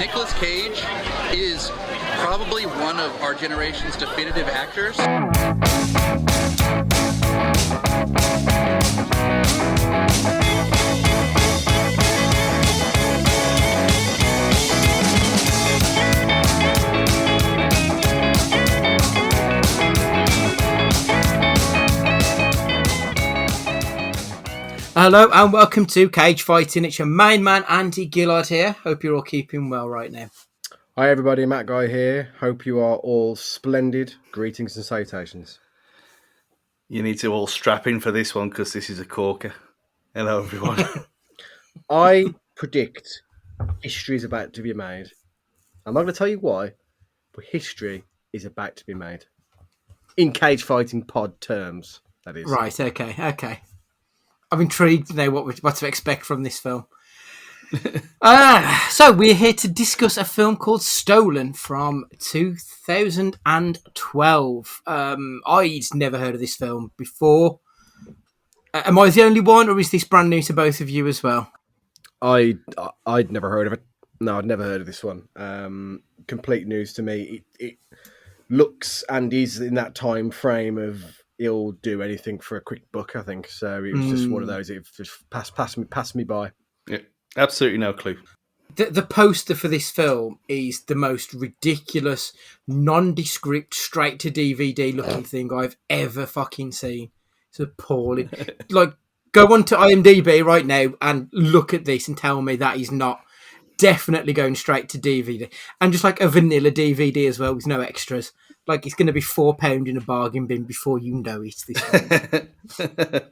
Nicolas Cage is probably one of our generation's definitive actors. Hello and welcome to Cage Fighting. It's your main man Andy Gillard here. Hope you're all keeping well right now. Hi everybody, Matt Guy here. Hope you are all splendid. Greetings and salutations. You need to all strap in for this one because this is a corker. Hello everyone. I predict history is about to be made. I'm not going to tell you why, but history is about to be made. In Cage Fighting Pod terms, that is. Right, okay. I'm intrigued to know what to expect from this film. So we're here to discuss a film called Stolen from 2012. I'd never heard of this film before. Am I the only one, or is this brand new to both of you as well? I'd never heard of it. No, I'd never heard of this one. Complete news to me. It looks and is in that time frame of he'll do anything for a quick buck, I think. So it was just one of those. It just passed me by. Yeah, absolutely no clue. The poster for this film is the most ridiculous, nondescript, straight to DVD looking thing I've ever fucking seen. It's appalling. Like, go on to IMDb right now and look at this and tell me that is not definitely going straight to DVD. And just like a vanilla DVD as well with no extras. Like, it's going to be £4 in a bargain bin before you know it. This film.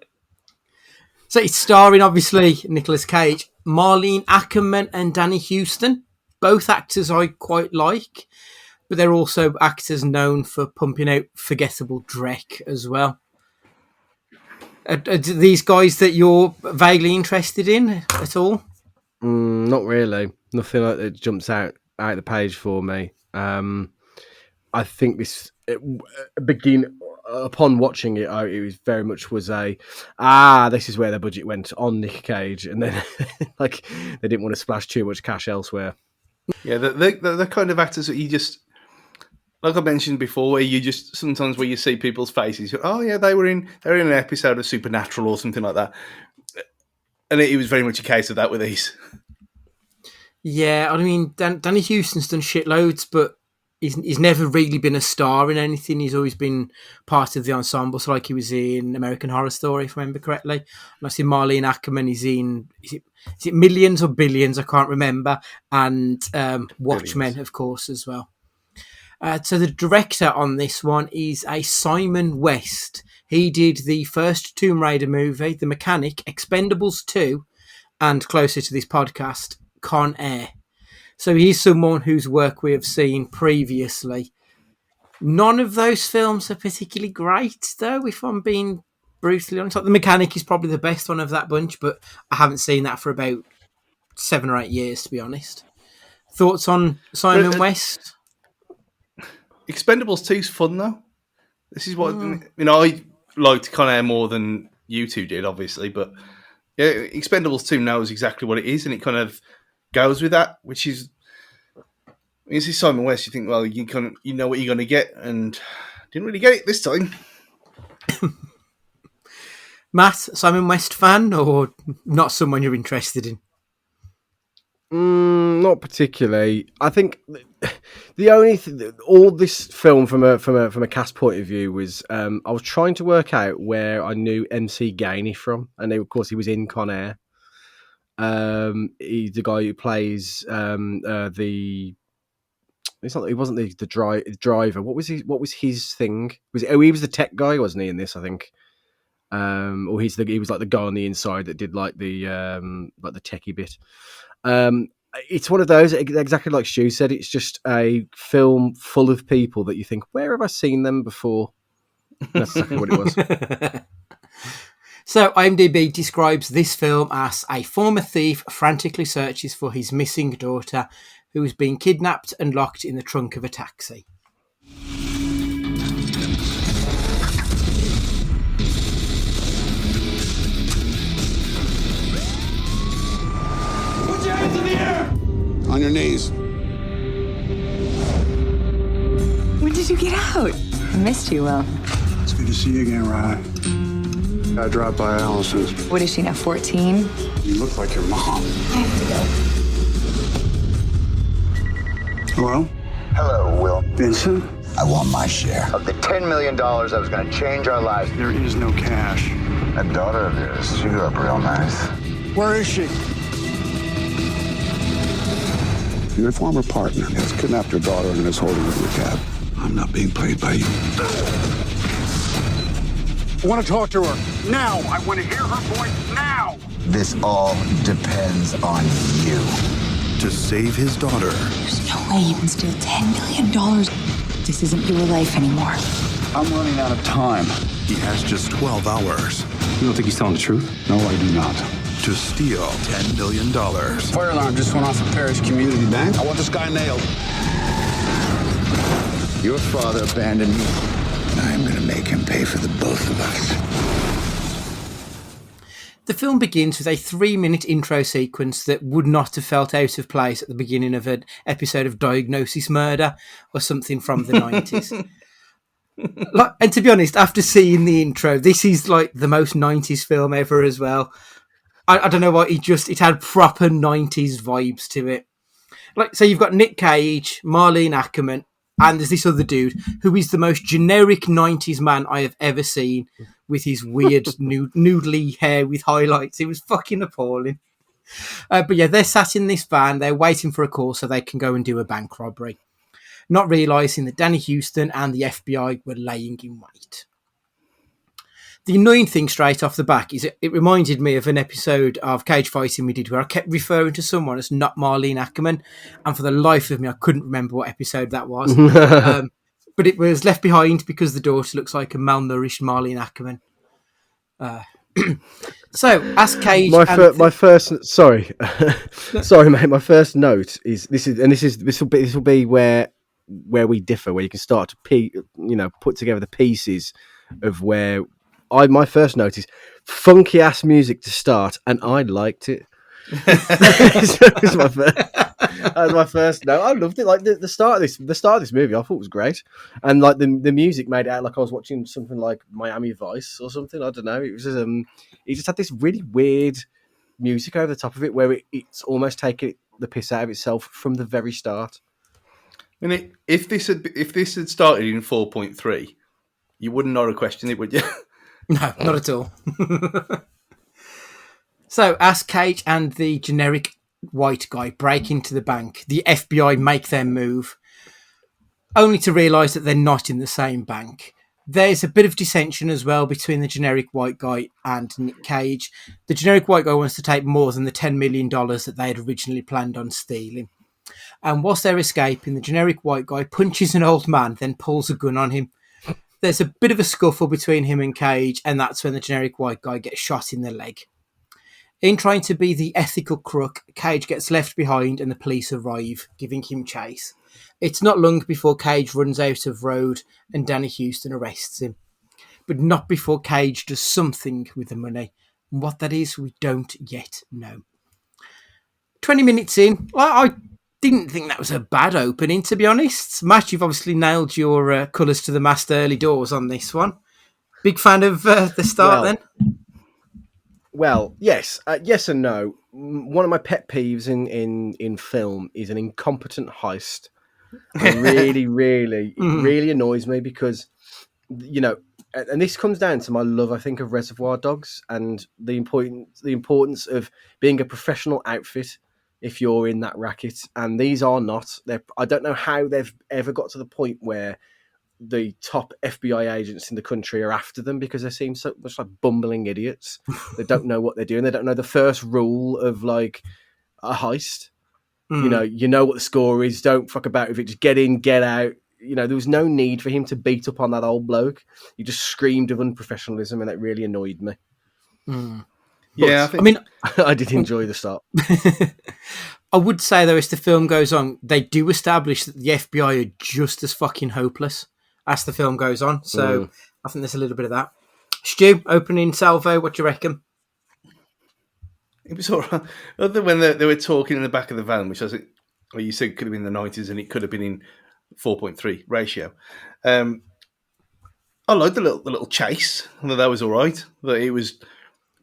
So it's starring, obviously, Nicolas Cage, Marlene Ackerman and Danny Houston. Both actors I quite like, but they're also actors known for pumping out forgettable dreck as well. Are these guys that you're vaguely interested in at all? Not really. Nothing like that jumps out the page for me. I think this upon watching it, it was very much this is where the budget went on Nick Cage, and then like they didn't want to splash too much cash elsewhere. Yeah, the kind of actors that you just, like I mentioned before, where you just sometimes where you see people's faces, oh yeah, they were in an episode of Supernatural or something like that, and it was very much a case of that with these. Yeah, I mean, Danny Houston's done shitloads, but he's never really been a star in anything. He's always been part of the ensemble. So like he was in American Horror Story, if I remember correctly. And I see Marlene Ackerman is in, is it Millions or Billions? I can't remember. And Watchmen, Billions, of course, as well. So the director on this one is a Simon West. He did the first Tomb Raider movie, The Mechanic, Expendables 2, and closer to this podcast, Con Air. So he's someone whose work we have seen previously. None of those films are particularly great, though, if I'm being brutally honest. Like, The Mechanic is probably the best one of that bunch, but I haven't seen that for about 7 or 8 years, to be honest. Thoughts on Simon West? Expendables 2 is fun, though. This is what I liked Con Air more than you two did, obviously, but yeah, Expendables 2 knows exactly what it is, and it kind of goes with that, which is, this is Simon West. You think, well, you know what you're going to get, and didn't really get it this time. Matt, Simon West fan, or not someone you're interested in? Not particularly. I think the only thing, all this film from a cast point of view was, I was trying to work out where I knew MC Gainey from, and of course he was in Con Air. He's the guy who plays he wasn't the driver. What was his thing? He was the tech guy, wasn't he, in this, I think? Or he was like the guy on the inside that did like the techie bit. It's one of those, exactly like Stu said, it's just a film full of people that you think, where have I seen them before? That's exactly what it was. So IMDb describes this film as a former thief frantically searches for his missing daughter who has been kidnapped and locked in the trunk of a taxi. Put your hands in the air! On your knees. When did you get out? I missed you, Will. It's good to see you again, Riley. I dropped by Allison's. What is she now, 14? You look like your mom. I have to go. Hello? Hello, Will. Vincent? I want my share of the $10 million that was going to change our lives. There is no cash. That daughter of yours, she grew up real nice. Where is she? Your former partner has kidnapped your daughter and is holding her in a cab. I'm not being played by you. I want to talk to her now. I want to hear her voice now. This all depends on you. To save his daughter. There's no way you can steal $10 million. This isn't your life anymore. I'm running out of time. He has just 12 hours You don't think he's telling the truth? No, I do not. to steal $10 million. Fire alarm just went off at Parish Community Bank. I want this guy nailed. Your father abandoned me. I'm going to make him pay for the both of us. The film begins with a 3-minute intro sequence that would not have felt out of place at the beginning of an episode of Diagnosis Murder or something from the 90s. And to be honest, after seeing the intro, this is like the most 90s film ever as well. I don't know why, it had proper 90s vibes to it. Like, so you've got Nick Cage, Marlene Ackerman, and there's this other dude who is the most generic 90s man I have ever seen, with his weird noodly hair with highlights. It was fucking appalling. But yeah, they're sat in this van. They're waiting for a call so they can go and do a bank robbery, not realising that Danny Houston and the FBI were laying in wait. The annoying thing straight off the back is it reminded me of an episode of Cage Fighting we did where I kept referring to someone as not Marlene Ackerman, and for the life of me I couldn't remember what episode that was. But it was Left Behind, because the daughter looks like a malnourished Marlene Ackerman. So, as Cage, my first sorry, mate. My first note is this will be where we differ, where you can start to put together the pieces of where my first note is funky ass music to start, and I liked it. That was my first note. I loved it. Like the start of this movie, I thought was great, and like the music made it out like I was watching something like Miami Vice or something. I don't know. It was just, it just had this really weird music over the top of it, where it's almost taking the piss out of itself from the very start. I mean, if this had started in 4.3, you wouldn't have questioned it, would you? No, not at all. So, as Cage and the generic white guy break into the bank, the FBI make their move, only to realise that they're not in the same bank. There's a bit of dissension as well between the generic white guy and Nick Cage. The generic white guy wants to take more than the $10 million that they had originally planned on stealing. And whilst they're escaping, the generic white guy punches an old man, then pulls a gun on him. There's a bit of a scuffle between him and Cage, and that's when the generic white guy gets shot in the leg. In trying to be the ethical crook, Cage gets left behind and the police arrive, giving him chase. It's not long before Cage runs out of road and Danny Houston arrests him. But not before Cage does something with the money. And what that is, we don't yet know. 20 minutes in, I didn't think that was a bad opening, to be honest. Matt, you've obviously nailed your colours to the mast early doors on this one. Big fan of the start then? Well, yes. Yes and no. One of my pet peeves in film is an incompetent heist. It really, really annoys me because, and this comes down to my love, I think, of Reservoir Dogs and the importance of being a professional outfit if you're in that racket. And these are not. I don't know how they've ever got to the point where the top FBI agents in the country are after them, because they seem so much like bumbling idiots. They don't know what they're doing. They don't know the first rule of like a heist. You know what the score is. Don't fuck about with it. Just get in, get out. There was no need for him to beat up on that old bloke. He just screamed of unprofessionalism, and it really annoyed me. Yeah, I did enjoy the start. I would say, though, as the film goes on, they do establish that the FBI are just as fucking hopeless as the film goes on. So I think there's a little bit of that. Stu, opening salvo, what do you reckon? It was all right. Other than when they were talking in the back of the van, which I think or you said it could have been the 90s and it could have been in 4.3 ratio. I liked the little chase. I thought that was all right. That it was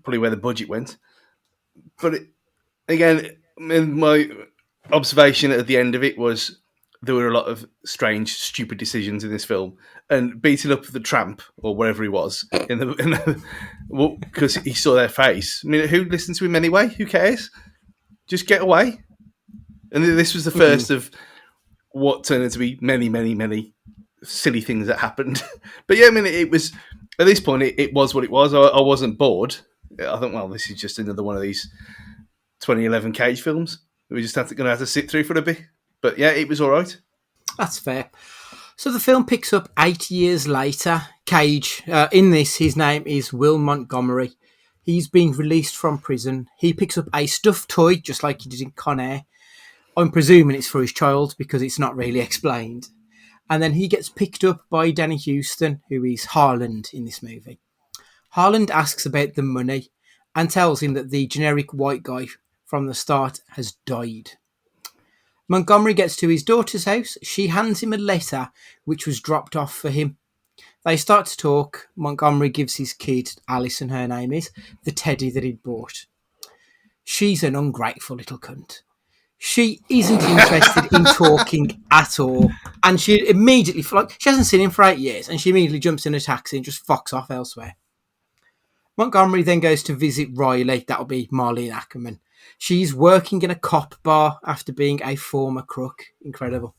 probably where the budget went. But again, my observation at the end of it was there were a lot of strange, stupid decisions in this film, and beating up the tramp or wherever he was because he saw their face. I mean, who listens to him anyway? Who cares? Just get away. And this was the first of what turned out to be many, many, many silly things that happened. But yeah, I mean, it was at this point it was what it was. I wasn't bored. I thought, well, this is just another one of these 2011 Cage films we just going to have to sit through for a bit. But yeah, it was all right. That's fair. So the film picks up 8 years later. Cage, in this, his name is Will Montgomery. He's been released from prison. He picks up a stuffed toy, just like he did in Con Air. I'm presuming it's for his child because it's not really explained. And then he gets picked up by Danny Houston, who is Harland in this movie. Harland asks about the money and tells him that the generic white guy from the start has died. Montgomery gets to his daughter's house. She hands him a letter which was dropped off for him. They start to talk. Montgomery gives his kid, Alison her name is, the teddy that he'd bought. She's an ungrateful little cunt. She isn't interested in talking at all. And she immediately, she hasn't seen him for 8 years, and she immediately jumps in a taxi and just fucks off elsewhere. Montgomery then goes to visit Riley. That'll be Marlene Ackerman. She's working in a cop bar after being a former crook. Incredible.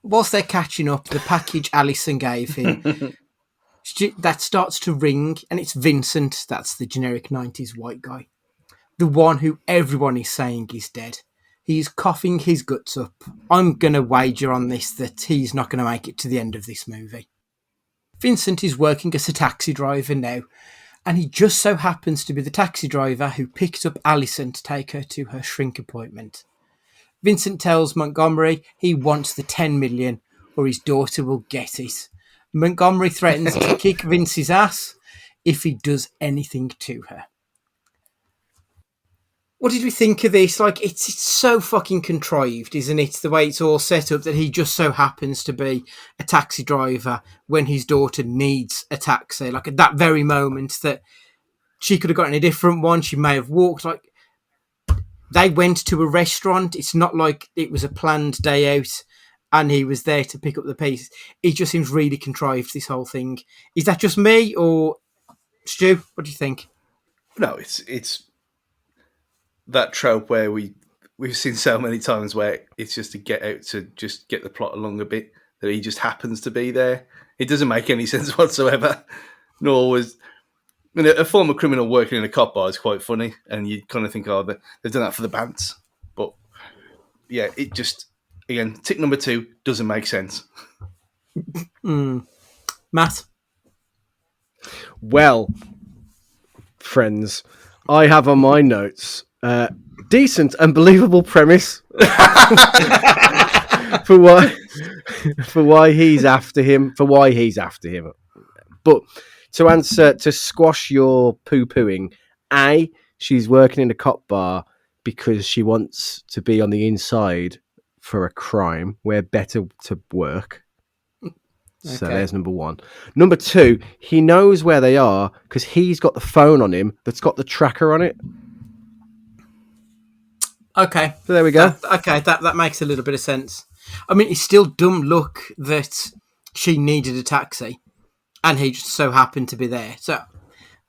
Whilst they're catching up, the package Alison gave him, that starts to ring, and it's Vincent. That's the generic 90s white guy. The one who everyone is saying is dead. He's coughing his guts up. I'm going to wager on this that he's not going to make it to the end of this movie. Vincent is working as a taxi driver now, and he just so happens to be the taxi driver who picked up Alison to take her to her shrink appointment. Vincent tells Montgomery he wants the 10 million or his daughter will get it. Montgomery threatens to kick Vince's ass if he does anything to her. What did we think of this? It's so fucking contrived, isn't it? The way it's all set up that he just so happens to be a taxi driver when his daughter needs a taxi. At that very moment that she could have gotten a different one, she may have walked. They went to a restaurant. It's not like it was a planned day out and he was there to pick up the pieces. It just seems really contrived, this whole thing. Is that just me or Stu? What do you think? No, it's that trope where we've seen so many times where it's just to get out to just get the plot along a bit that he just happens to be there. It doesn't make any sense whatsoever. Nor was a former criminal working in a cop bar is quite funny, and you kind of think, oh, they've done that for the bants. But yeah, it just again tick number 2 doesn't make sense. Matt? Well, friends, I have on my notes decent and believable premise for why he's after him. But to squash your poo-pooing, A, she's working in a cop bar because she wants to be on the inside for a crime. Where better to work? So there's number 1. Number 2, he knows where they are because he's got the phone on him that's got the tracker on it. Okay. So there we go. That makes a little bit of sense. I mean, it's still dumb luck that she needed a taxi and he just so happened to be there. So,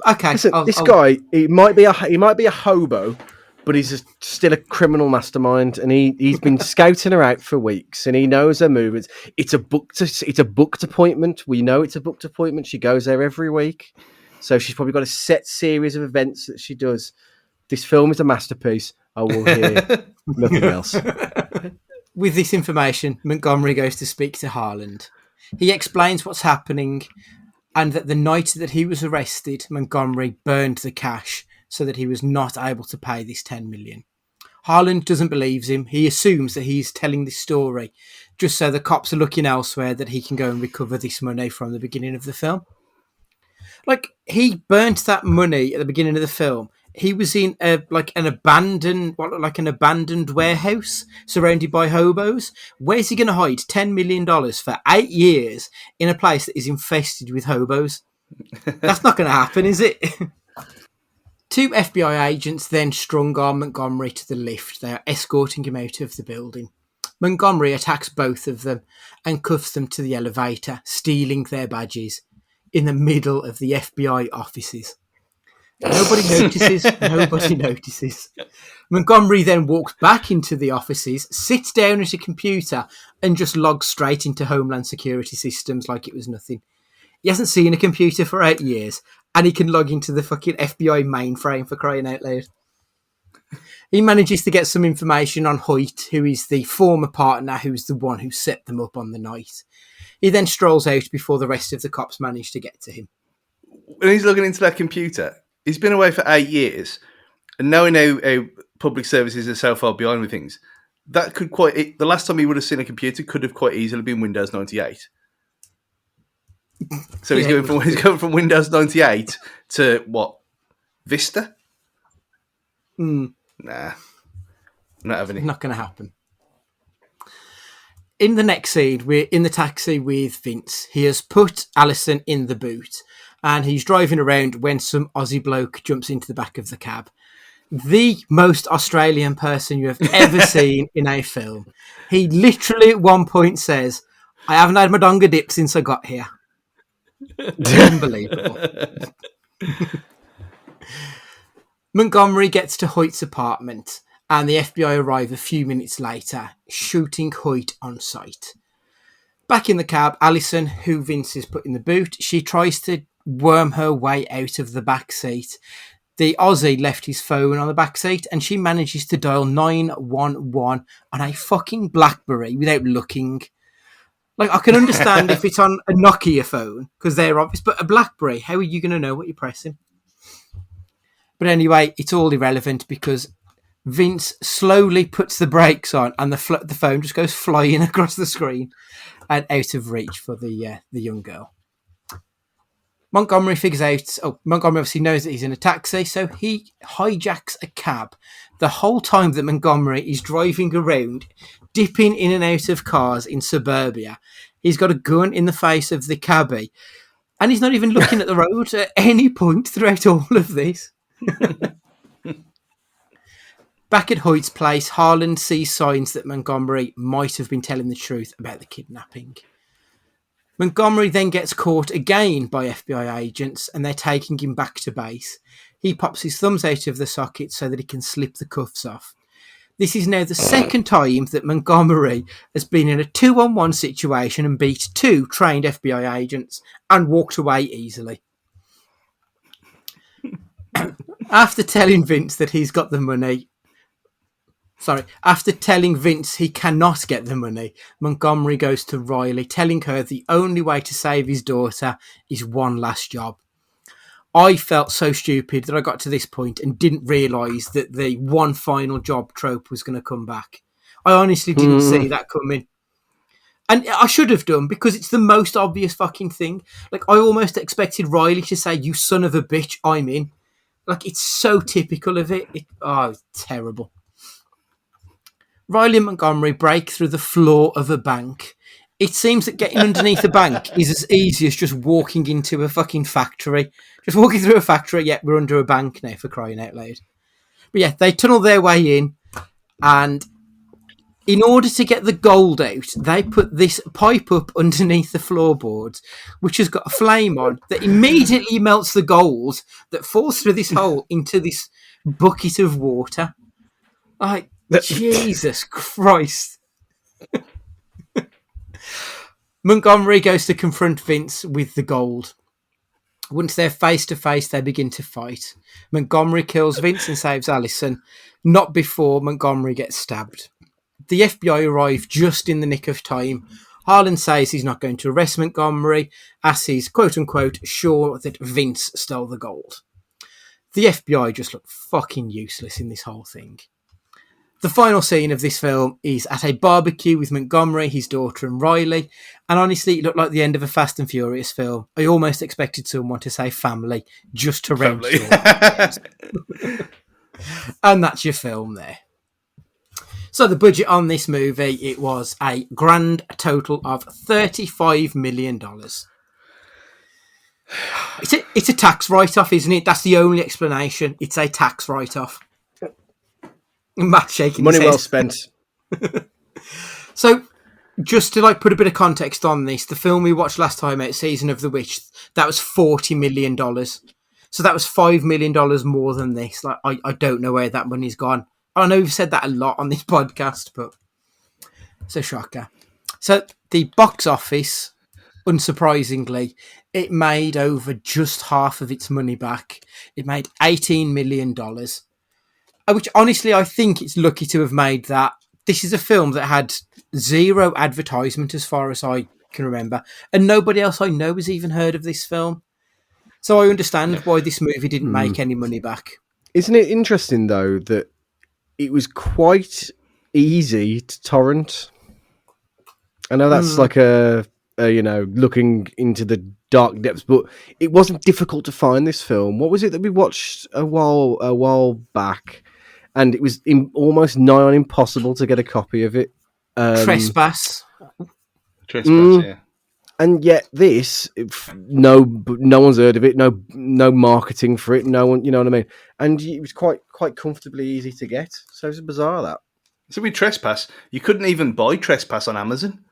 okay. Listen, this guy, he might be a hobo, but he's still a criminal mastermind, and he's been scouting her out for weeks, and he knows her movements. It's a booked appointment. We know it's a booked appointment. She goes there every week, so she's probably got a set series of events that she does. This film is a masterpiece. I will hear nothing else. With this information, Montgomery goes to speak to Harland. He explains what's happening and that the night that he was arrested, Montgomery burned the cash so that he was not able to pay this 10 million. Harland doesn't believe him. He assumes that he's telling this story just so the cops are looking elsewhere that he can go and recover this money from the beginning of the film. He burnt that money at the beginning of the film He was in an abandoned warehouse surrounded by hobos. Where's he going to hide $10 million for 8 years in a place that is infested with hobos? That's not going to happen, is it? Two FBI agents then strung arm Montgomery to the lift. They are escorting him out of the building. Montgomery attacks both of them and cuffs them to the elevator, stealing their badges in the middle of the FBI offices. Nobody notices. Nobody notices. Montgomery then walks back into the offices, sits down at a computer, and just logs straight into Homeland Security systems like it was nothing. He hasn't seen a computer for 8 years, and he can log into the fucking FBI mainframe, for crying out loud. He manages to get some information on Hoyt, who is the former partner, who's the one who set them up on the night. He then strolls out before the rest of the cops manage to get to him. When he's logging into that computer, he's been away for 8 years, and knowing how public services are so far behind with things, that could the last time he would have seen a computer could have quite easily been Windows 98. So he's going from Windows 98 to what? Vista? Nah, not having it. Not going to happen. In the next scene, we're in the taxi with Vince. He has put Alison in the boot, and he's driving around when some Aussie bloke jumps into the back of the cab. The most Australian person you have ever seen in a film. He literally at one point says, "I haven't had my donga dip since I got here." Unbelievable. Montgomery gets to Hoyt's apartment, and the FBI arrive a few minutes later, shooting Hoyt on sight. Back in the cab, Alison, who Vince has put in the boot, she tries to worm her way out of the back seat. The Aussie left his phone on the back seat, and she manages to dial 911 on a fucking BlackBerry without looking. Like, I can understand if it's on a Nokia phone, because they're obvious, but a BlackBerry, how are you going to know what you're pressing? But anyway, it's all irrelevant because Vince slowly puts the brakes on and the phone just goes flying across the screen and out of reach for the young girl. Montgomery Montgomery obviously knows that he's in a taxi, so he hijacks a cab the whole time that Montgomery is driving around, dipping in and out of cars in suburbia. He's got a gun in the face of the cabbie, and he's not even looking at the road at any point throughout all of this. Back at Hoyt's place, Harlan sees signs that Montgomery might have been telling the truth about the kidnapping. Montgomery then gets caught again by FBI agents, and they're taking him back to base. He pops his thumbs out of the socket so that he can slip the cuffs off. This is now the second time that Montgomery has been in a 2-on-1 situation and beat 2 trained FBI agents and walked away easily. After telling Vince that he's got the money... After telling Vince he cannot get the money, Montgomery goes to Riley, telling her the only way to save his daughter is one last job. I felt so stupid that I got to this point and didn't realise that the one final job trope was going to come back. I honestly didn't see that coming. And I should have done, because it's the most obvious fucking thing. Like, I almost expected Riley to say, "You son of a bitch, I'm in." Like, it's so typical of it. It's terrible. Riley and Montgomery break through the floor of a bank. It seems that getting underneath a bank is as easy as just walking into a fucking factory. Just walking through a factory, yeah, we're under a bank now, for crying out loud. But yeah, they tunnel their way in, and in order to get the gold out, they put this pipe up underneath the floorboards, which has got a flame on that immediately melts the gold that falls through this hole into this bucket of water. Like, Jesus Christ. Montgomery goes to confront Vince with the gold. Once they're face to face, they begin to fight. Montgomery kills Vince and saves Alison, not before Montgomery gets stabbed. The FBI arrive just in the nick of time. Harlan says he's not going to arrest Montgomery, as he's quote-unquote sure that Vince stole the gold. The FBI just look fucking useless in this whole thing. The final scene of this film is at a barbecue with Montgomery, his daughter, and Riley. And honestly, it looked like the end of a Fast and Furious film. I almost expected someone to say family just to round it up. And that's your film there. So the budget on this movie, it was a grand total of $35 million. It's a tax write-off, isn't it? That's the only explanation. It's a tax write-off. Matt shaking Money his well head. spent. So, just to put a bit of context on this, the film we watched last time out, Season of the Witch, that was $40 million. So that was $5 million more than this. I don't know where that money's gone. I know we've said that a lot on this podcast, but it's a shocker. So the box office, unsurprisingly, it made over just half of its money back. It made $18 million. Which honestly, I think it's lucky to have made that. This is a film that had zero advertisement as far as I can remember. And nobody else I know has even heard of this film. So I understand why this movie didn't make any money back. Isn't it interesting, though, that it was quite easy to torrent? I know that's like a looking into the dark depths, but it wasn't difficult to find this film. What was it that we watched a while back? And it was almost nigh on impossible to get a copy of it. Trespass, yeah. And yet this, no one's heard of it. No marketing for it. No one, you know what I mean. And it was quite comfortably easy to get. So it's bizarre that. So with Trespass, you couldn't even buy Trespass on Amazon.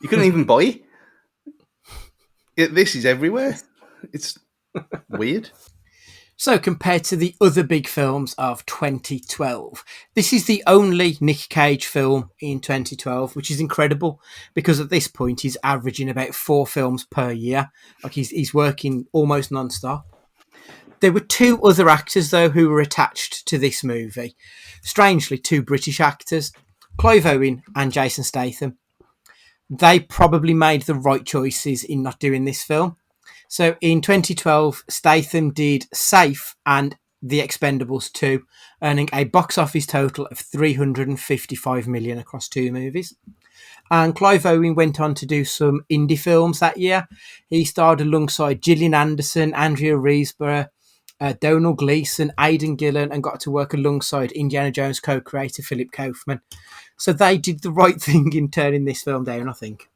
You couldn't even buy it. This is everywhere. It's weird. So compared to the other big films of 2012, this is the only Nick Cage film in 2012, which is incredible because at this point he's averaging about 4 films per year. Like he's working almost non-stop. There were 2 other actors, though, who were attached to this movie. Strangely, 2 British actors, Clive Owen and Jason Statham. They probably made the right choices in not doing this film. So in 2012, Statham did Safe and The Expendables 2, earning a box office total of $355 million across 2 movies. And Clive Owen went on to do some indie films that year. He starred alongside Gillian Anderson, Andrea Riseborough, Donal Gleeson, Aidan Gillen, and got to work alongside Indiana Jones co-creator Philip Kaufman. So they did the right thing in turning this film down, I think.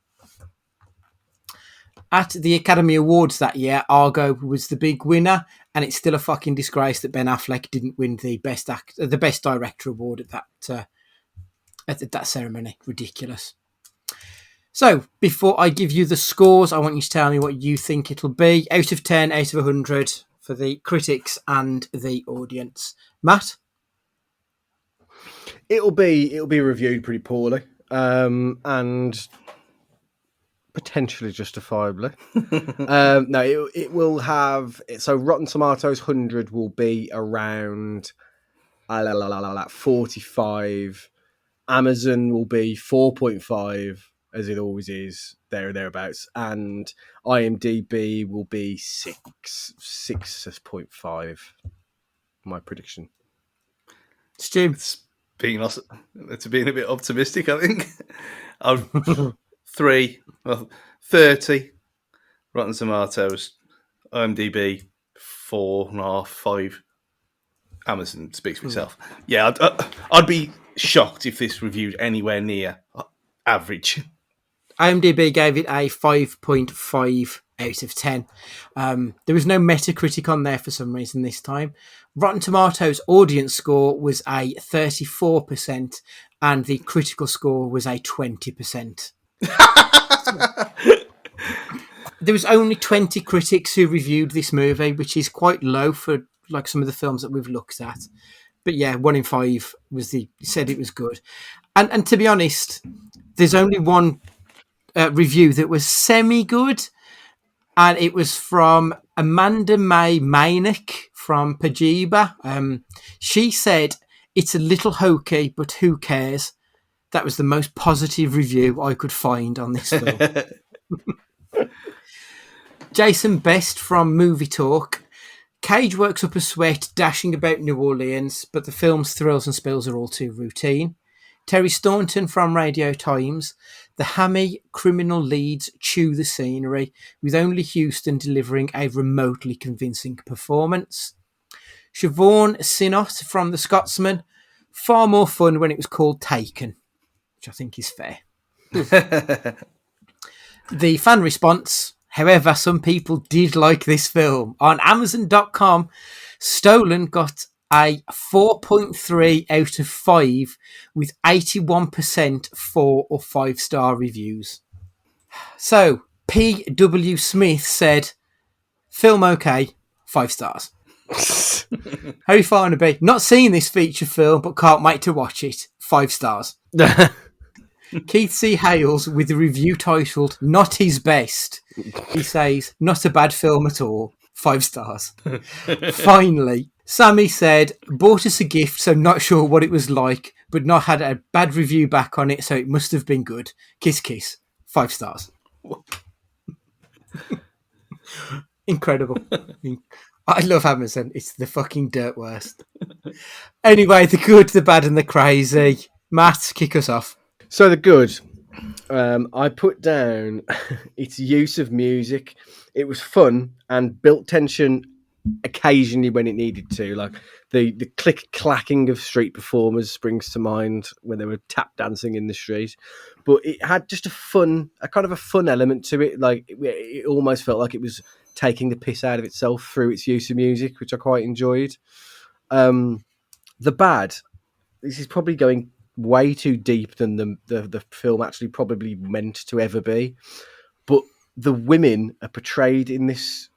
At the Academy Awards that year, Argo was the big winner, and it's still a fucking disgrace that Ben Affleck didn't win the best director award at that ceremony. Ridiculous. So, before I give you the scores, I want you to tell me what you think it'll be. Out of 10, out of 100 for the critics and the audience. Matt? It'll be reviewed pretty poorly, and potentially justifiably. No, it will have. So Rotten Tomatoes 100 will be around 45. Amazon will be 4.5, as it always is, there or thereabouts, and IMDb will be 6.5. My prediction. Stu? It's being a bit optimistic, I think. 30 Rotten Tomatoes, IMDb 4.5, 5. Amazon speaks for itself. Yeah, I'd be shocked if this reviewed anywhere near average. IMDb gave it a 5.5 out of 10. There was no Metacritic on there for some reason this time. Rotten Tomatoes audience score was a 34%, and the critical score was a 20%. There was only 20 critics who reviewed this movie, which is quite low for like some of the films that we've looked at. But yeah, 1 in 5 said it was good. And to be honest, there's only one review that was semi-good, and it was from Amanda May Maynick from Pajiba. She said, "It's a little hokey, but who cares?" That was the most positive review I could find on this film. Jason Best from Movie Talk Cage works up a sweat, dashing about New Orleans, but the film's thrills and spills are all too routine. Terry Staunton from Radio Times: the hammy criminal leads chew the scenery, with only Houston delivering a remotely convincing performance. Siobhan Sinnott from The Scotsman: far more fun when it was called Taken, which I think is fair. The fan response: however, some people did like this film. On Amazon.com, Stolen got a 4.3 out of 5 with 81% 4 or 5 star reviews. So, P.W. Smith said, film okay, 5 stars. Harry Farnaby: not seen this feature film but can't wait to watch it, 5 stars. Keith C. Hales, with a review titled Not His Best, he says, not a bad film at all, 5 stars. Finally, Sammy said, bought us a gift, so not sure what it was like, but not had a bad review back on it, so it must have been good. Kiss, kiss, 5 stars. Incredible. I love Amazon. It's the fucking dirt worst. Anyway, the good, the bad, and the crazy. Matt, kick us off. So the good, I put down its use of music. It was fun and built tension occasionally when it needed to. Like the click clacking of street performers springs to mind when they were tap dancing in the street. But it had just a kind of a fun element to it. Like it almost felt like it was taking the piss out of itself through its use of music, which I quite enjoyed. The bad, this is probably going way too deep than the film actually probably meant to ever be, but the women are portrayed in this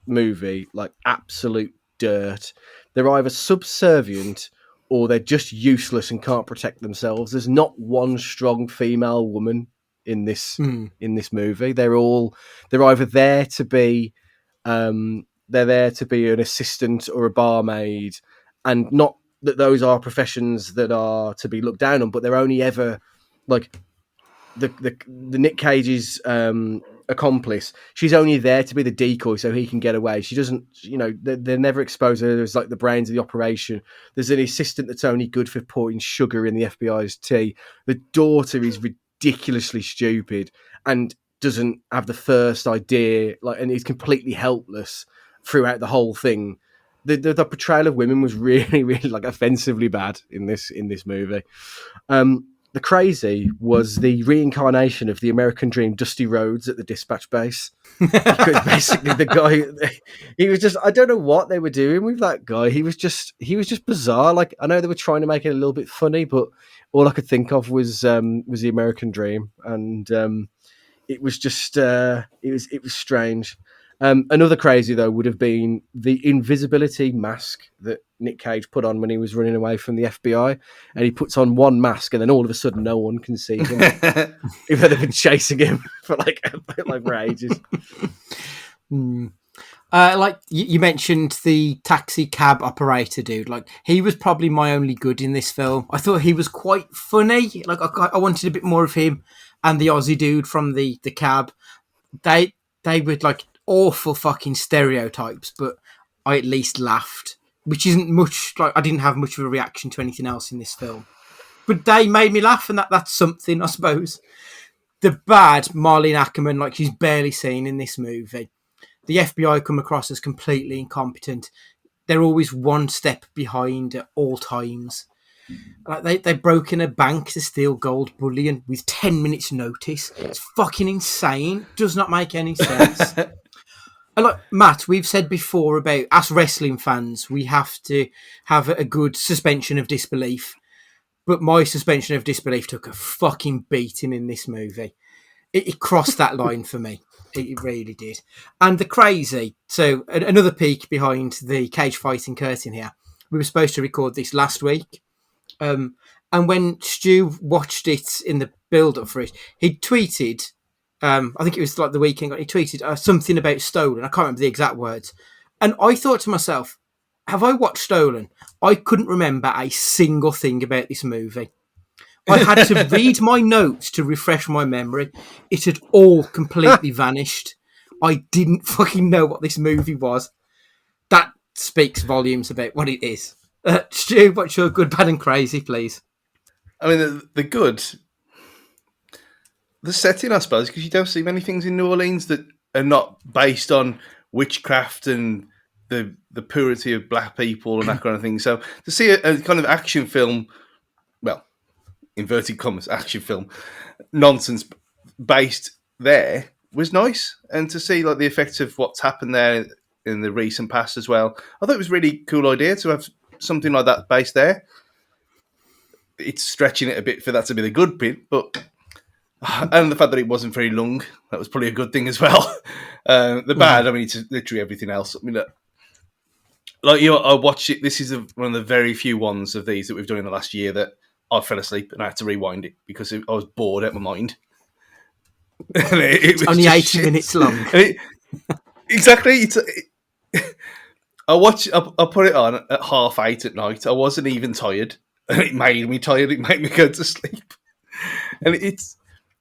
movie like absolute dirt. They're either subservient or they're just useless and can't protect themselves. There's not one strong female woman in this movie. They're either there to be an assistant or a barmaid, and not that those are professions that are to be looked down on, but they're only ever like the Nick Cage's accomplice. She's only there to be the decoy so he can get away. She doesn't, they're never exposed her as like the brains of the operation. There's an assistant that's only good for pouring sugar in the FBI's tea. The daughter is ridiculously stupid and doesn't have the first idea, and is completely helpless throughout the whole thing. The portrayal of women was really, really offensively bad in this movie. The crazy was the reincarnation of the American dream, Dusty Rhodes, at the dispatch base. Because basically the guy, he was just, I don't know what they were doing with that guy. He was just bizarre. Like, I know they were trying to make it a little bit funny, but all I could think of was the American dream, and it was just it was strange. Another crazy, though, would have been the invisibility mask that Nick Cage put on when he was running away from the FBI. And he puts on one mask, and then all of a sudden, no one can see him. Even though they've been chasing him for for ages. Like you mentioned, the taxi cab operator dude. Like, he was probably my only good in this film. I thought he was quite funny. Like, I wanted a bit more of him. And the Aussie dude from the cab. They were like awful fucking stereotypes, but I at least laughed, which isn't much. Like, I didn't have much of a reaction to anything else in this film, but they made me laugh, and that's something, I suppose. The bad, Marlene Ackerman, like, she's barely seen in this movie. The FBI come across as completely incompetent. They're always one step behind at all times. Like, they've broken a bank to steal gold bullion with 10 minutes notice. It's fucking insane. Does not make any sense. And like Matt, we've said before about us wrestling fans, we have to have a good suspension of disbelief. But my suspension of disbelief took a fucking beating in this movie. It crossed that line for me. It really did. And the crazy. So another peek behind the cage fighting curtain here. We were supposed to record this last week. And when Stu watched it in the build-up for it, he tweeted, I think it was like the weekend, he tweeted something about Stolen. I can't remember the exact words. And I thought to myself, have I watched Stolen? I couldn't remember a single thing about this movie. I had to read my notes to refresh my memory. It had all completely vanished. I didn't fucking know what this movie was. speaks volumes about what it is. Stu, what's your good, bad, and crazy, please? I mean, the good, the setting, I suppose, because you don't see many things in New Orleans that are not based on witchcraft and the purity of black people and that kind of thing. So to see a kind of action film, well, inverted commas, action film, nonsense based there was nice. And to see like the effects of what's happened there in the recent past as well, I thought it was a really cool idea to have something like that based there. It's stretching it a bit for that to be the good bit, but and the fact that it wasn't very long, that was probably a good thing as well. The bad, I mean, it's literally everything else. I mean, I watched it. This is one of the very few ones of these that we've done in the last year that I fell asleep and I had to rewind it because I was bored out of my mind. It's only 80 minutes long. Exactly. I put it on at 8:30 at night. I wasn't even tired. And it made me tired. It made me go to sleep. And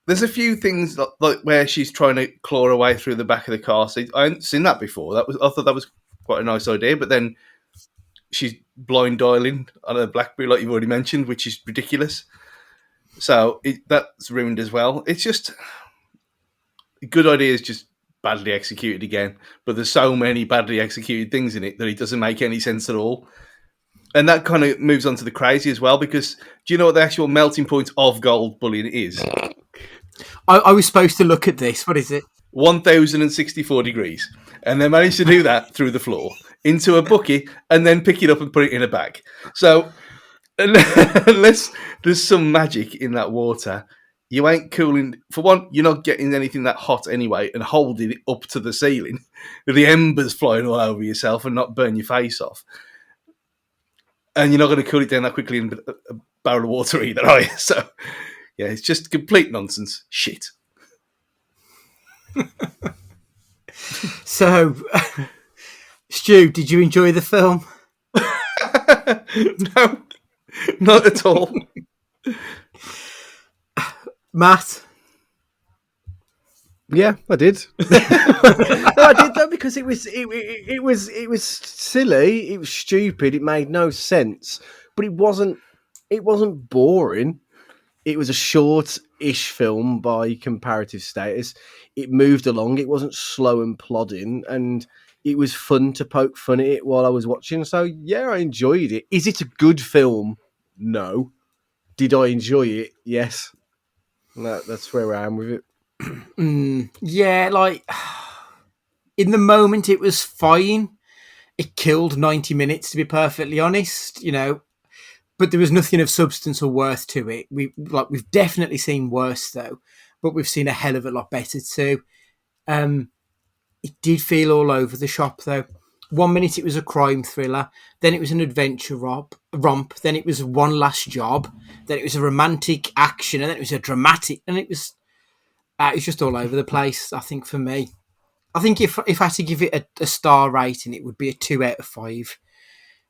there's a few things like where she's trying to claw her way through the back of the car seat. I hadn't seen that before. I thought that was quite a nice idea. But then she's blind dialing on a BlackBerry, like you've already mentioned, which is ridiculous. So that's ruined as well. It's just good ideas, just badly executed again. But there's so many badly executed things in it that it doesn't make any sense at all. And that kind of moves on to the crazy as well, because do you know what the actual melting point of gold bullion is? I was supposed to look at this. What is it? 1,064 degrees. And they managed to do that through the floor into a bucket and then pick it up and put it in a bag. So unless there's some magic in that water, you ain't cooling. For one, you're not getting anything that hot anyway and holding it up to the ceiling with the embers flying all over yourself and not burn your face off. And you're not going to cool it down that quickly in a barrel of water either, are you? So, yeah, it's just complete nonsense. Shit. So, Stu, did you enjoy the film? No, not at all. Matt? Yeah, I did. No, I did though because it was silly. It was stupid. It made no sense, but it wasn't boring. It was a short-ish film by comparative status. It moved along. It wasn't slow and plodding, and it was fun to poke fun at it while I was watching. So yeah, I enjoyed it. Is it a good film? No. Did I enjoy it? Yes. That's where I am with it. Yeah, like in the moment it was fine. It killed 90 minutes, to be perfectly honest, but there was nothing of substance or worth to it. We've definitely seen worse though, but we've seen a hell of a lot better too. It did feel all over the shop though. 1 minute it was a crime thriller, then it was an adventure romp, then it was One Last Job, then it was a romantic action, and then it was a dramatic, and it was just all over the place, I think, for me. I think if I had to give it a star rating, it would be a 2 out of 5.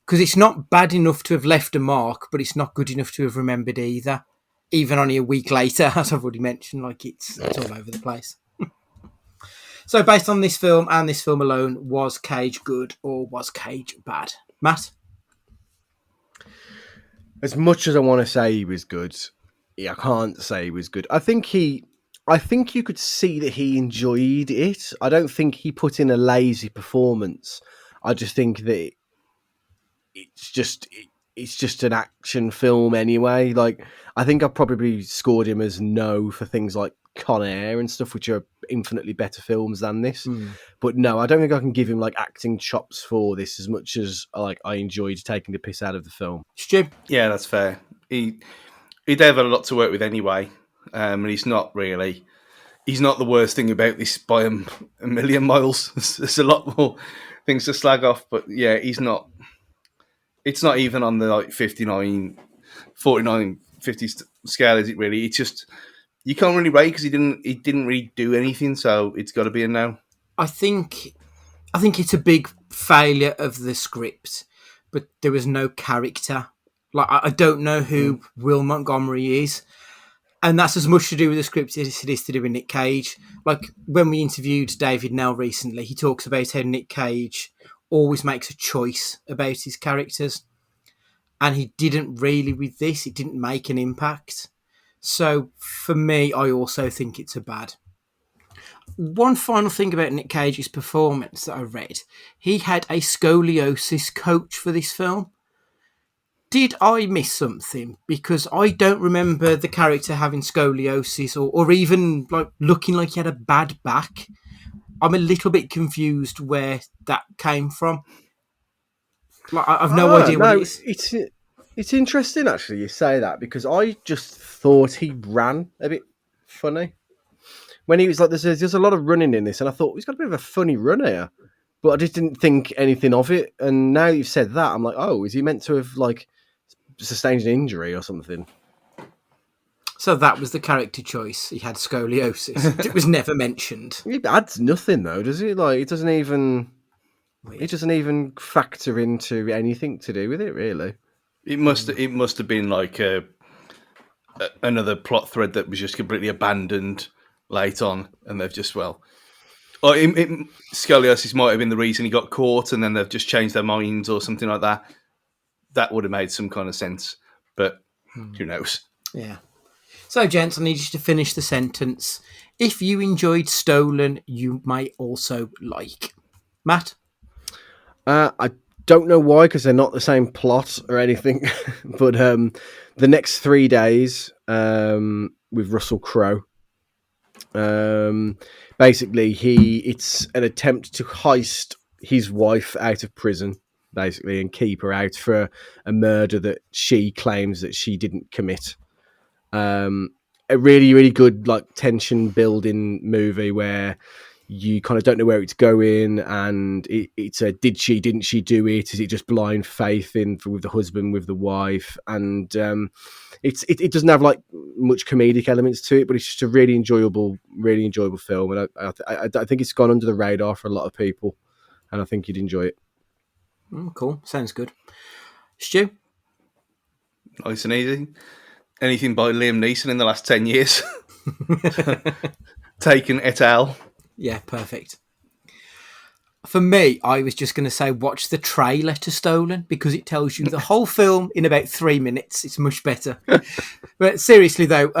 Because it's not bad enough to have left a mark, but it's not good enough to have remembered either. Even only a week later, as I've already mentioned, like it's all over the place. So based on this film and this film alone, was Cage good or was Cage bad? Matt? As much as I want to say he was good, I can't say he was good. I think you could see that he enjoyed it. I don't think he put in a lazy performance. I just think that it's just an action film anyway. Like, I think I probably scored him as no for things like Con Air and stuff, which are infinitely better films than this. But no, I don't think I can give him like acting chops for this as much as I enjoyed taking the piss out of the film. Stu? Yeah, that's fair. He did have a lot to work with anyway, and he's not the worst thing about this by a million miles. There's a lot more things to slag off, but yeah, he's not. It's not even on the 49, 50 scale, is it really? It's just you can't really rate because he didn't really do anything, so it's got to be a no. I think it's a big failure of the script, but there was no character. Like, I don't know who Will Montgomery is, and that's as much to do with the script as it is to do with Nick Cage. Like, when we interviewed David Nell recently, he talks about how Nick Cage always makes a choice about his characters. And he didn't really with this. It didn't make an impact. So for me, I also think it's a bad. One final thing about Nick Cage's performance that I read. He had a scoliosis coach for this film. Did I miss something? Because I don't remember the character having scoliosis or even like looking like he had a bad back. I'm a little bit confused where that came from. Like, I've no idea what it is. It's interesting, actually, you say that, because I just thought he ran a bit funny. When he was like, there's a lot of running in this, and I thought, he's got a bit of a funny run here. But I just didn't think anything of it. And now you've said that, I'm like, oh, is he meant to have, like, sustained an injury or something? So that was the character choice. He had scoliosis. It was never mentioned. It adds nothing, though, does it? Like, it doesn't even factor into anything to do with it, really. It must have been like another plot thread that was just completely abandoned late on, and they've just scoliosis might have been the reason he got caught, and then they've just changed their minds or something like that. That would have made some kind of sense, but who knows? Yeah. So, gents, I need you to finish the sentence. If you enjoyed Stolen, you may also like. Matt? I don't know why, because they're not the same plot or anything, but the next 3 days with Russell Crowe, basically it's an attempt to heist his wife out of prison, basically, and keep her out for a murder that she claims that she didn't commit. A really, really good, like, tension building movie where you kind of don't know where it's going, and it's a didn't she do it? Is it just blind faith with the husband, with the wife? And it doesn't have like much comedic elements to it, but it's just a really enjoyable film, and I think it's gone under the radar for a lot of people, and I think you'd enjoy it. Cool, sounds good. Stu? Nice and easy. Anything by Liam Neeson in the last 10 years. Taken et al. Yeah, perfect. For me, I was just going to say watch the trailer to Stolen, because it tells you the whole film in about 3 minutes. It's much better. But seriously, though,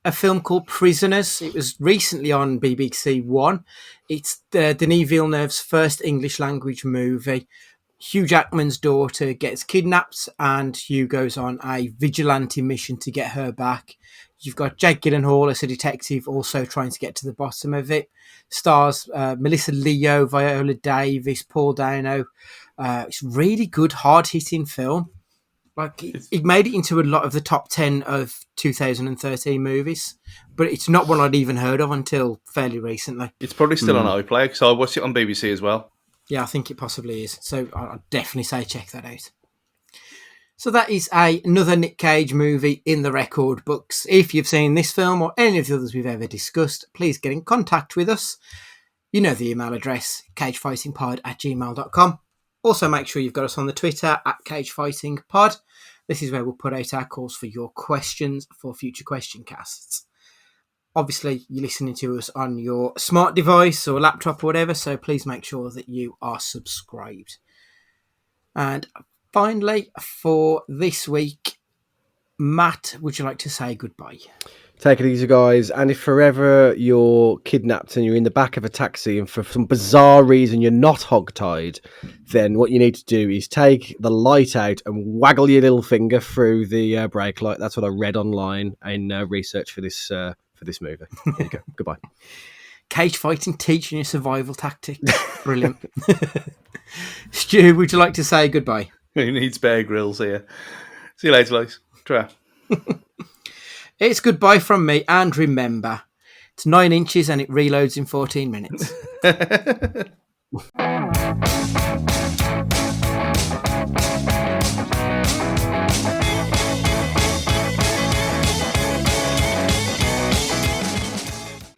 a film called Prisoners. It was recently on BBC One. It's Denis Villeneuve's first English language movie. Hugh Jackman's daughter gets kidnapped, and Hugh goes on a vigilante mission to get her back. You've got Jake Gyllenhaal as a detective, also trying to get to the bottom of it. Stars Melissa Leo, Viola Davis, Paul Dano. It's really good, hard-hitting film. Like it made it into a lot of the top 10 of 2013 movies, but it's not one I'd even heard of until fairly recently. It's probably still on iPlayer, because I watched it on BBC as well. Yeah, I think it possibly is. So I'd definitely say check that out. So that is another Nick Cage movie in the record books. If you've seen this film or any of the others we've ever discussed, please get in contact with us. You know the email address, cagefightingpod@gmail.com. Also, make sure you've got us on the Twitter @cagefightingpod. This is where we'll put out our calls for your questions for future question casts. Obviously, you're listening to us on your smart device or laptop or whatever, so please make sure that you are subscribed. And finally, for this week, Matt, would you like to say goodbye? Take it easy, guys. And if forever you're kidnapped and you're in the back of a taxi and for some bizarre reason you're not hogtied, then what you need to do is take the light out and waggle your little finger through the brake light. That's what I read online in research for this movie. There you go. Goodbye. Cage fighting teaching you survival tactics. Brilliant. Stu, would you like to say goodbye? Who needs Bear Grylls here? See you later, guys. Try. It's goodbye from me, and remember, it's 9 inches and it reloads in 14 minutes.